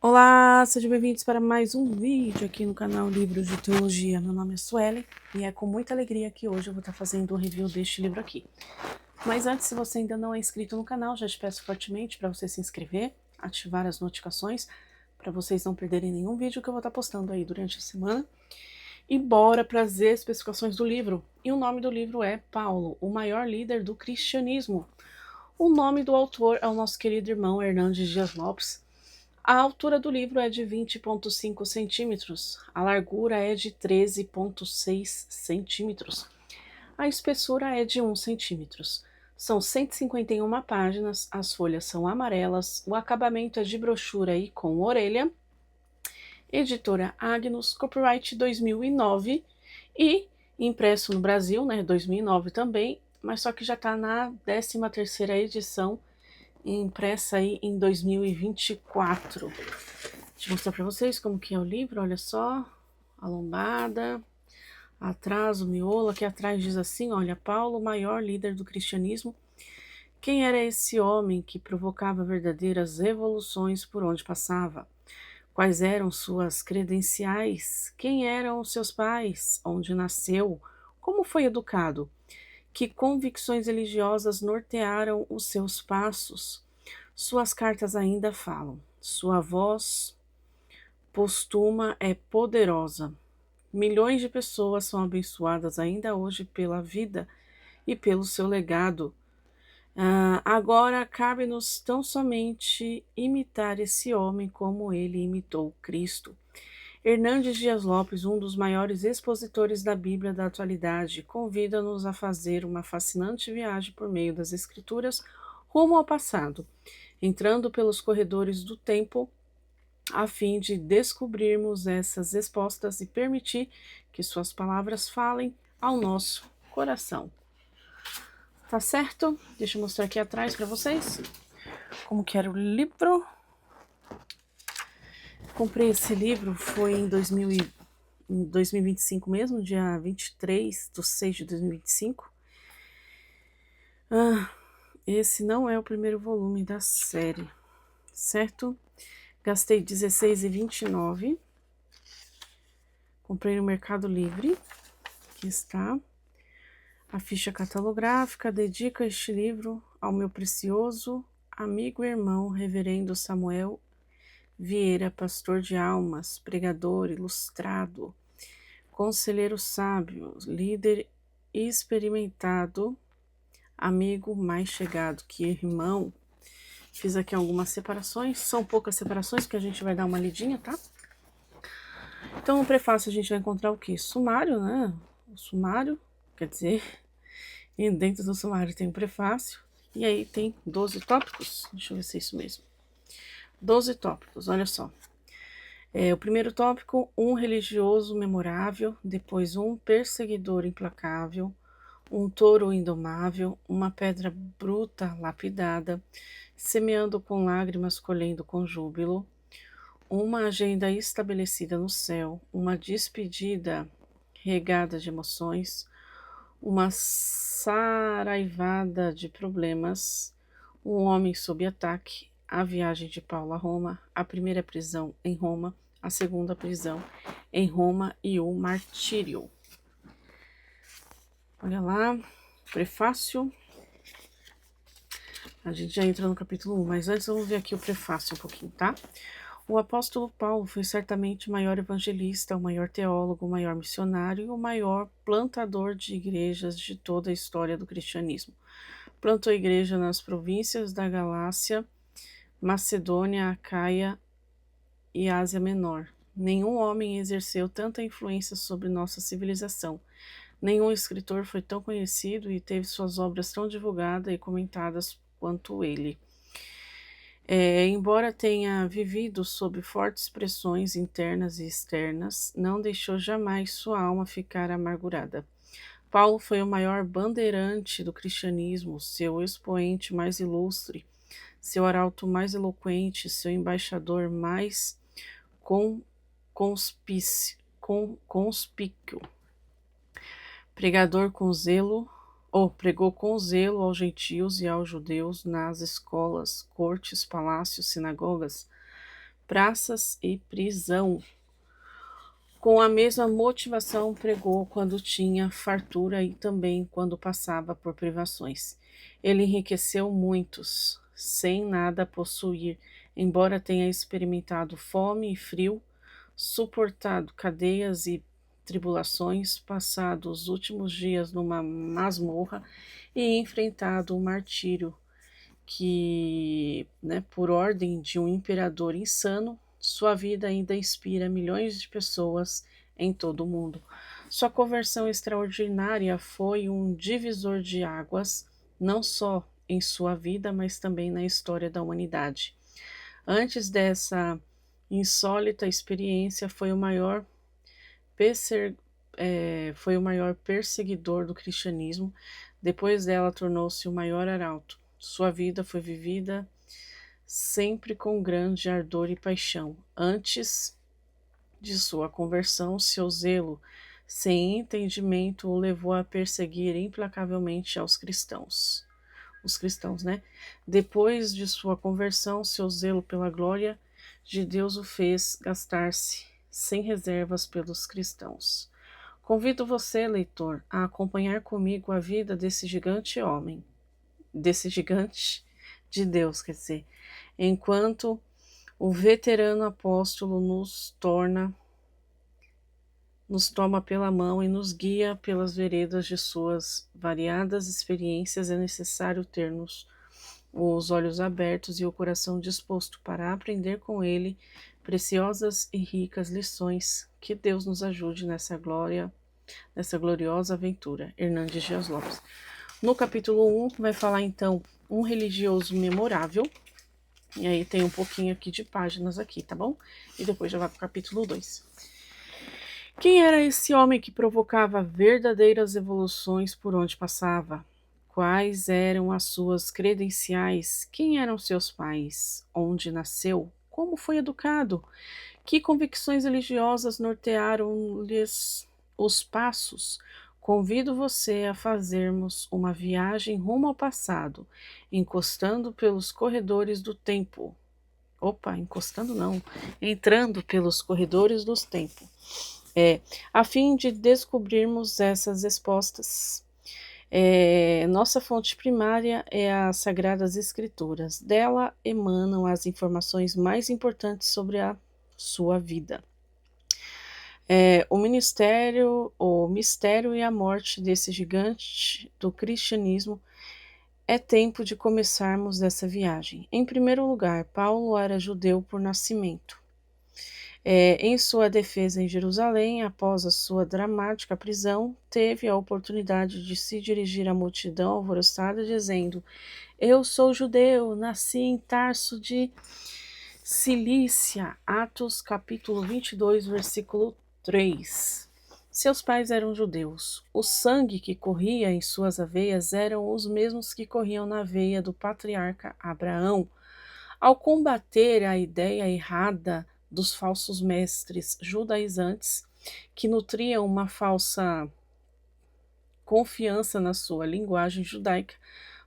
Olá, sejam bem-vindos para mais um vídeo aqui no canal Livros de Teologia. Meu nome é Suelen e é com muita alegria que hoje eu vou estar fazendo o review deste livro aqui. Mas antes, se você ainda não é inscrito no canal, já te peço fortemente para você se inscrever, ativar as notificações, para vocês não perderem nenhum vídeo que eu vou estar postando aí durante a semana. E bora para as especificações do livro. E o nome do livro é Paulo, o maior líder do cristianismo. O nome do autor é o nosso querido irmão Hernandes Dias Lopes. A altura do livro é de 20,5 centímetros, a largura é de 13,6 centímetros, a espessura é de 1 centímetro. São 151 páginas, as folhas são amarelas, o acabamento é de brochura e com orelha, editora Agnus, copyright 2009 e impresso no Brasil, 2009 também, mas só que já está na 13ª edição, impressa aí em 2024. Deixa eu mostrar para vocês como que é o livro, olha só, a lombada, atrás o miolo, aqui atrás diz assim, olha, Paulo, maior líder do cristianismo, quem era esse homem que provocava verdadeiras revoluções por onde passava? Quais eram suas credenciais? Quem eram os seus pais? Onde nasceu? Como foi educado? Que convicções religiosas nortearam os seus passos? Suas cartas ainda falam. Sua voz postuma é poderosa. Milhões de pessoas são abençoadas ainda hoje pela vida e pelo seu legado. Agora cabe-nos tão somente imitar esse homem como ele imitou Cristo. Hernandes Dias Lopes, um dos maiores expositores da Bíblia da atualidade, convida-nos a fazer uma fascinante viagem por meio das Escrituras rumo ao passado, entrando pelos corredores do tempo a fim de descobrirmos essas respostas e permitir que suas palavras falem ao nosso coração. Tá certo? Deixa eu mostrar aqui atrás para vocês como que era o livro. Comprei esse livro, foi em 2025 mesmo, dia 23/6/2025. Esse não é o primeiro volume da série, certo? Gastei R$16,29. Comprei no Mercado Livre. Aqui está. A ficha catalográfica dedica este livro ao meu precioso amigo e irmão, reverendo Samuel Vieira, pastor de almas, pregador ilustrado, conselheiro sábio, líder experimentado, amigo mais chegado que irmão. Fiz aqui algumas separações, são poucas separações que a gente vai dar uma lidinha, tá? Então, no prefácio a gente vai encontrar o quê? Sumário, né? O sumário, quer dizer, e dentro do sumário tem o prefácio, e aí tem 12 tópicos, deixa eu ver se é isso mesmo. 12 tópicos, olha só. O primeiro tópico, um religioso memorável, depois um perseguidor implacável, um touro indomável, uma pedra bruta lapidada, semeando com lágrimas, colhendo com júbilo, uma agenda estabelecida no céu, uma despedida regada de emoções, uma saraivada de problemas, um homem sob ataque, a viagem de Paulo a Roma, a primeira prisão em Roma, a segunda prisão em Roma e o martírio. Olha lá, prefácio. A gente já entra no capítulo 1, mas antes vamos ver aqui o prefácio um pouquinho, tá? O apóstolo Paulo foi certamente o maior evangelista, o maior teólogo, o maior missionário e o maior plantador de igrejas de toda a história do cristianismo. Plantou igreja nas províncias da Galácia, Macedônia, Acaia e Ásia Menor. Nenhum homem exerceu tanta influência sobre nossa civilização. Nenhum escritor foi tão conhecido e teve suas obras tão divulgadas e comentadas quanto ele. Embora tenha vivido sob fortes pressões internas e externas, não deixou jamais sua alma ficar amargurada. Paulo foi o maior bandeirante do cristianismo, seu expoente mais ilustre, seu arauto mais eloquente, seu embaixador mais conspícuo. Pregou com zelo aos gentios e aos judeus nas escolas, cortes, palácios, sinagogas. praças e prisão. Com a mesma motivação, pregou quando tinha fartura e também quando passava por privações. Ele enriqueceu muitos, sem nada possuir, embora tenha experimentado fome e frio, suportado cadeias e tribulações, passado os últimos dias numa masmorra e enfrentado o martírio que, né, por ordem de um imperador insano, sua vida ainda inspira milhões de pessoas em todo o mundo. Sua conversão extraordinária foi um divisor de águas, não só em sua vida, mas também na história da humanidade. Antes dessa insólita experiência, foi o maior perseguidor do cristianismo. Depois dela, tornou-se o maior arauto. Sua vida foi vivida sempre com grande ardor e paixão. Antes de sua conversão, seu zelo sem entendimento o levou a perseguir implacavelmente os cristãos, né? Depois de sua conversão, seu zelo pela glória de Deus o fez gastar-se sem reservas pelos cristãos. Convido você, leitor, a acompanhar comigo a vida desse gigante de Deus, quer dizer, enquanto o veterano apóstolo nos toma pela mão e nos guia pelas veredas de suas variadas experiências. É necessário termos os olhos abertos e o coração disposto para aprender com ele preciosas e ricas lições. Que Deus nos ajude nessa gloriosa aventura. Hernandes Dias Lopes. No capítulo 1 vai falar então um religioso memorável. E aí tem um pouquinho aqui de páginas aqui, tá bom? E depois já vai para o capítulo 2. Quem era esse homem que provocava verdadeiras evoluções por onde passava? Quais eram as suas credenciais? Quem eram seus pais? Onde nasceu? Como foi educado? Que convicções religiosas nortearam-lhes os passos? Convido você a fazermos uma viagem rumo ao passado, encostando pelos corredores do tempo. Encostando não, entrando pelos corredores do tempo. A fim de descobrirmos essas respostas. Nossa fonte primária é as Sagradas Escrituras. Dela emanam as informações mais importantes sobre a sua vida. O mistério e a morte desse gigante do cristianismo. É tempo de começarmos essa viagem. Em primeiro lugar, Paulo era judeu por nascimento. Em sua defesa em Jerusalém, após a sua dramática prisão, teve a oportunidade de se dirigir à multidão alvoroçada, dizendo: Eu sou judeu, nasci em Tarso de Cilícia. Atos capítulo 22, versículo 3. Seus pais eram judeus. O sangue que corria em suas veias eram os mesmos que corriam na veia do patriarca Abraão. Ao combater a ideia errada dos falsos mestres judaizantes, que nutriam uma falsa confiança na sua linguagem judaica,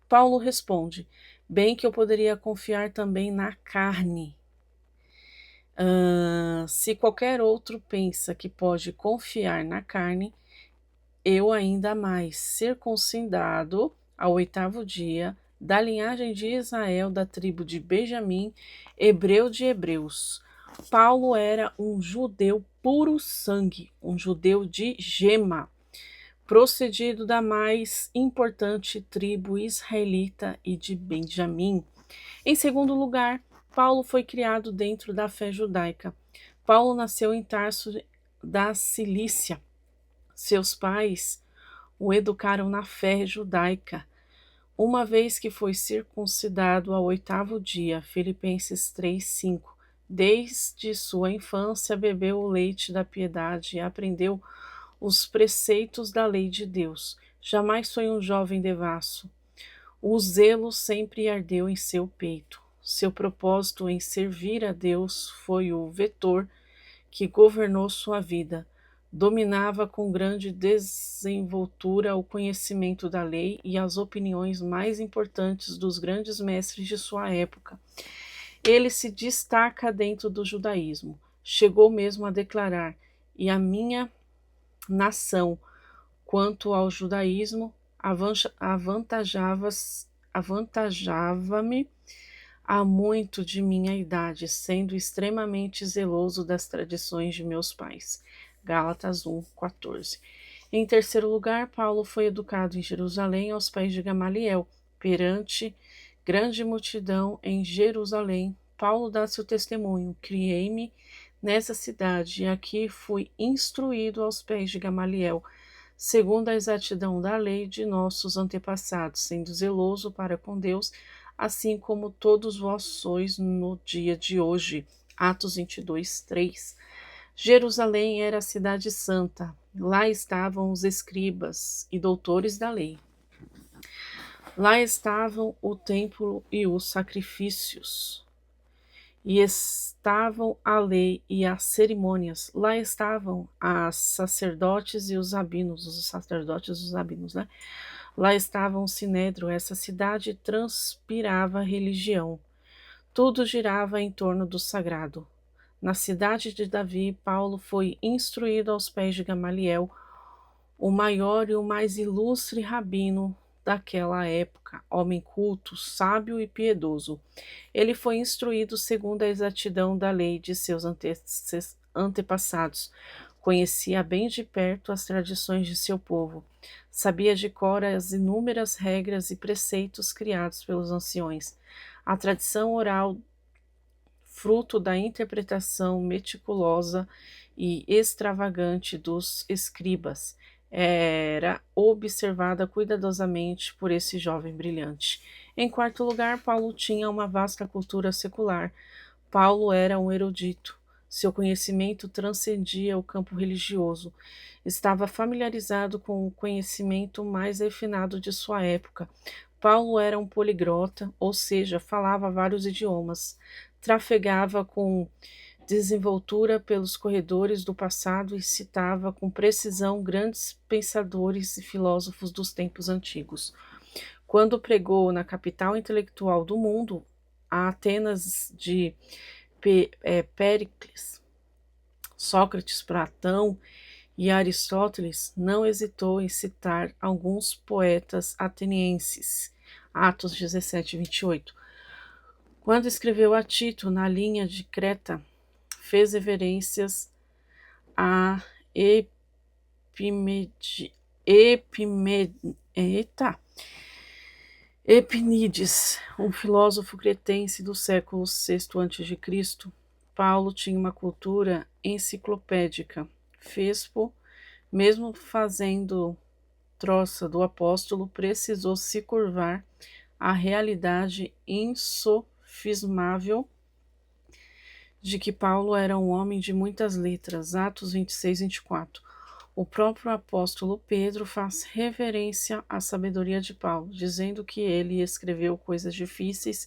Paulo responde: bem que eu poderia confiar também na carne. Se qualquer outro pensa que pode confiar na carne, eu ainda mais, circuncidado ao 8º dia, da linhagem de Israel, da tribo de Benjamim, hebreu de hebreus. Paulo era um judeu puro sangue, um judeu de gema, procedido da mais importante tribo israelita e de Benjamim. Em segundo lugar, Paulo foi criado dentro da fé judaica. Paulo nasceu em Tarso da Cilícia. Seus pais o educaram na fé judaica, uma vez que foi circuncidado ao 8º dia, Filipenses 3:5. Desde sua infância bebeu o leite da piedade e aprendeu os preceitos da lei de Deus. Jamais foi um jovem devasso. O zelo sempre ardeu em seu peito. Seu propósito em servir a Deus foi o vetor que governou sua vida. Dominava com grande desenvoltura o conhecimento da lei e as opiniões mais importantes dos grandes mestres de sua época. Ele se destaca dentro do judaísmo. Chegou mesmo a declarar: e a minha nação, quanto ao judaísmo, avantajava-me há muito de minha idade, sendo extremamente zeloso das tradições de meus pais. Gálatas 1:14. Em terceiro lugar, Paulo foi educado em Jerusalém aos pés de Gamaliel, perante grande multidão em Jerusalém. Paulo dá seu testemunho: criei-me nessa cidade, e aqui fui instruído aos pés de Gamaliel, segundo a exatidão da lei de nossos antepassados, sendo zeloso para com Deus, assim como todos vós sois no dia de hoje. Atos 22:3. Jerusalém era a cidade santa. Lá estavam os escribas e doutores da lei. Lá estavam o templo e os sacrifícios. E estavam a lei e as cerimônias. Lá estavam os sacerdotes e os rabinos, né? Lá estavam o sinédrio. Essa cidade transpirava religião. Tudo girava em torno do sagrado. Na cidade de Davi, Paulo foi instruído aos pés de Gamaliel, o maior e o mais ilustre rabino daquela época, homem culto, sábio e piedoso. Ele foi instruído segundo a exatidão da lei de seus antepassados. Conhecia bem de perto as tradições de seu povo. Sabia de cor as inúmeras regras e preceitos criados pelos anciões. A tradição oral, fruto da interpretação meticulosa e extravagante dos escribas, era observada cuidadosamente por esse jovem brilhante. Em quarto lugar, Paulo tinha uma vasta cultura secular. Paulo era um erudito. Seu conhecimento transcendia o campo religioso. Estava familiarizado com o conhecimento mais refinado de sua época. Paulo era um poliglota, ou seja, falava vários idiomas. Trafegava com desenvoltura pelos corredores do passado e citava com precisão grandes pensadores e filósofos dos tempos antigos. Quando pregou na capital intelectual do mundo, a Atenas de Péricles, Sócrates, Platão e Aristóteles, não hesitou em citar alguns poetas atenienses. Atos 17:28. Quando escreveu a Tito na linha de Creta, fez reverências a Epinides, um filósofo cretense do século VI a.C. Paulo tinha uma cultura enciclopédica. Fespo, mesmo fazendo troça do apóstolo, precisou se curvar à realidade insofismável de que Paulo era um homem de muitas letras. Atos 26:24. O próprio apóstolo Pedro faz reverência à sabedoria de Paulo, dizendo que ele escreveu coisas difíceis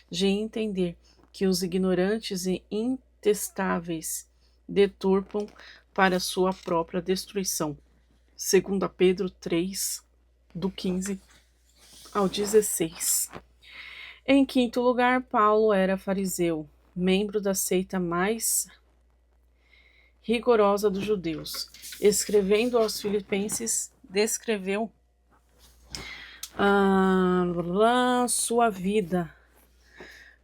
de entender, que os ignorantes e intestáveis deturpam para sua própria destruição. 2 Pedro 3, do 15 ao 16. Em quinto lugar, Paulo era fariseu, membro da seita mais rigorosa dos judeus. Escrevendo aos Filipenses, descreveu sua vida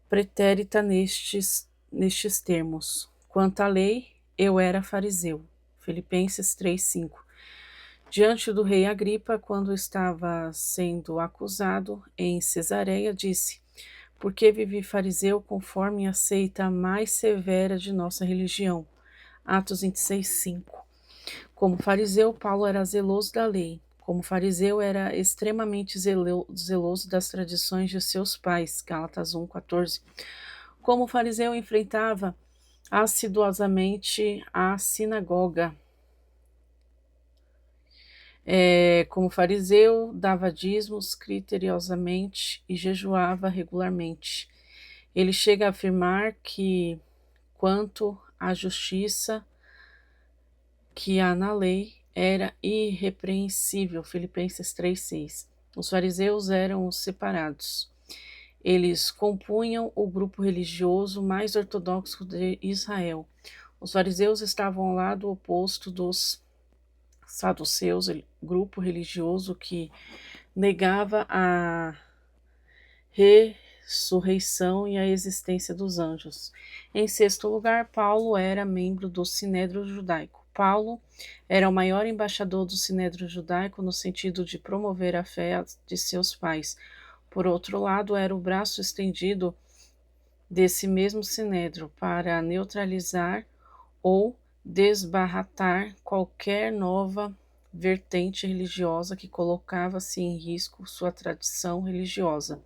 pretérita nestes termos. Quanto à lei, eu era fariseu. Filipenses 3:5. Diante do rei Agripa, quando estava sendo acusado em Cesareia, disse: porque vivi fariseu conforme a seita mais severa de nossa religião. Atos 26:5. Como fariseu, Paulo era zeloso da lei. Como fariseu, era extremamente zeloso das tradições de seus pais. Gálatas 1:14. Como fariseu, enfrentava assiduosamente a sinagoga. Como fariseu, dava dízimos criteriosamente e jejuava regularmente. Ele chega a afirmar que, quanto à justiça que há na lei, era irrepreensível. Filipenses 3:6. Os fariseus eram os separados. Eles compunham o grupo religioso mais ortodoxo de Israel. Os fariseus estavam ao lado oposto dos saduceus, grupo religioso que negava a ressurreição e a existência dos anjos. Em sexto lugar, Paulo era membro do Sinédrio Judaico. Paulo era o maior embaixador do Sinédrio Judaico no sentido de promover a fé de seus pais. Por outro lado, era o braço estendido desse mesmo Sinédrio para neutralizar ou desbaratar qualquer nova vertente religiosa que colocasse em risco sua tradição religiosa.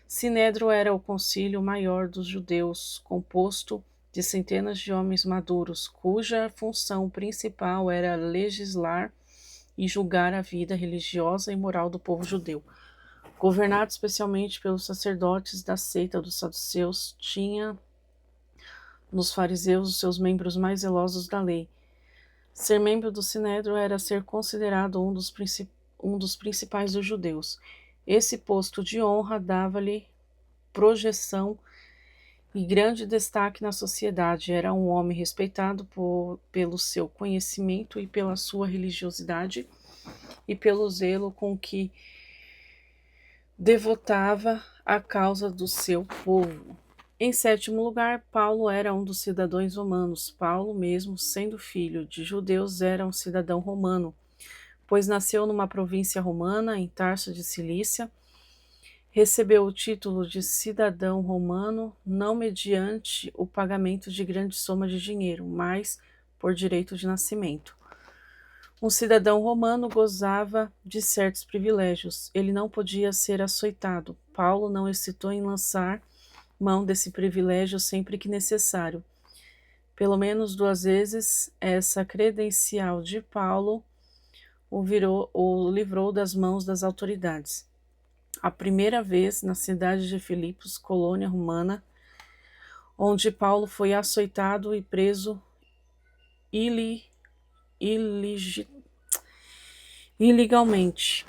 Sinédrio era o concílio maior dos judeus, composto de centenas de homens maduros, cuja função principal era legislar e julgar a vida religiosa e moral do povo judeu. Governado especialmente pelos sacerdotes da seita dos saduceus, tinha nos fariseus os seus membros mais zelosos da lei. Ser membro do Sinédrio era ser considerado um dos principais dos judeus. Esse posto de honra dava-lhe projeção e grande destaque na sociedade. Era um homem respeitado pelo seu conhecimento e pela sua religiosidade e pelo zelo com que devotava a causa do seu povo. Em sétimo lugar, Paulo era um dos cidadãos romanos. Paulo, mesmo sendo filho de judeus, era um cidadão romano, pois nasceu numa província romana, em Tarso de Cilícia. Recebeu o título de cidadão romano não mediante o pagamento de grande soma de dinheiro, mas por direito de nascimento. Um cidadão romano gozava de certos privilégios. Ele não podia ser açoitado. Paulo não hesitou em lançar mão desse privilégio sempre que necessário. Pelo menos 2 vezes, essa credencial de Paulo o livrou das mãos das autoridades. A primeira vez na cidade de Filipos, colônia romana, onde Paulo foi açoitado e preso ilegalmente.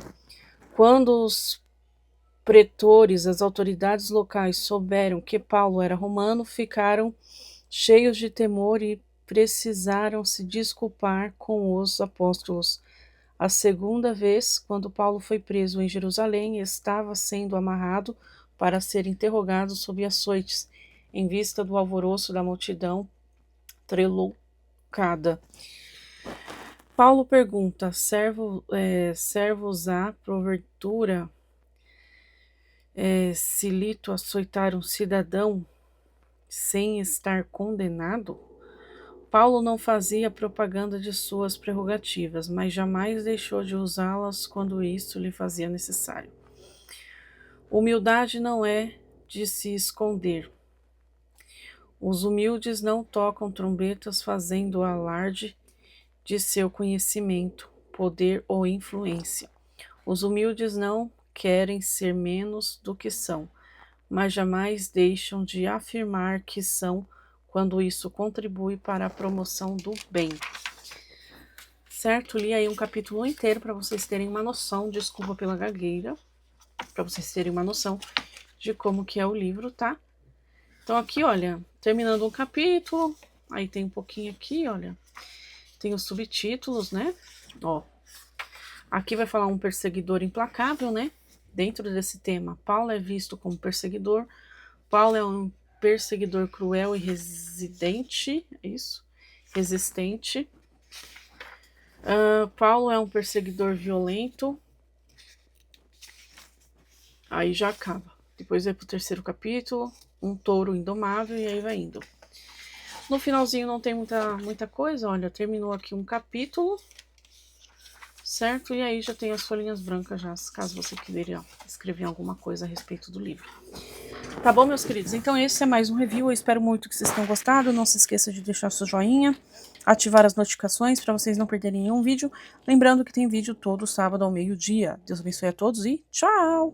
Quando os pretores, as autoridades locais, souberam que Paulo era romano, ficaram cheios de temor e precisaram se desculpar com os apóstolos. A segunda vez, quando Paulo foi preso em Jerusalém, estava sendo amarrado para ser interrogado sob açoites, em vista do alvoroço da multidão treloucada. Paulo pergunta: servos há porventura se lícito açoitar um cidadão sem estar condenado? Paulo não fazia propaganda de suas prerrogativas, mas jamais deixou de usá-las quando isso lhe fazia necessário. Humildade não é de se esconder. Os humildes não tocam trombetas fazendo alarde de seu conhecimento, poder ou influência. Os humildes não querem ser menos do que são, mas jamais deixam de afirmar que são quando isso contribui para a promoção do bem. Certo? Li aí um capítulo inteiro para vocês terem uma noção, desculpa pela gagueira, para vocês terem uma noção de como que é o livro, tá? Então aqui, olha, terminando um capítulo, aí tem um pouquinho aqui, olha, tem os subtítulos, né? Ó, aqui vai falar um perseguidor implacável, né? Dentro desse tema, Paulo é visto como perseguidor. Paulo é um perseguidor cruel e resistente. Paulo é um perseguidor violento. Aí já acaba. Depois vai pro 3º capítulo, um touro indomável, e aí vai indo. No finalzinho não tem muita coisa, olha, terminou aqui um capítulo, certo? E aí já tem as folhinhas brancas já, caso você queira escrever alguma coisa a respeito do livro. Tá bom, meus queridos? Então esse é mais um review, eu espero muito que vocês tenham gostado. Não se esqueça de deixar seu joinha, ativar as notificações para vocês não perderem nenhum vídeo. Lembrando que tem vídeo todo sábado ao meio-dia. Deus abençoe a todos e tchau!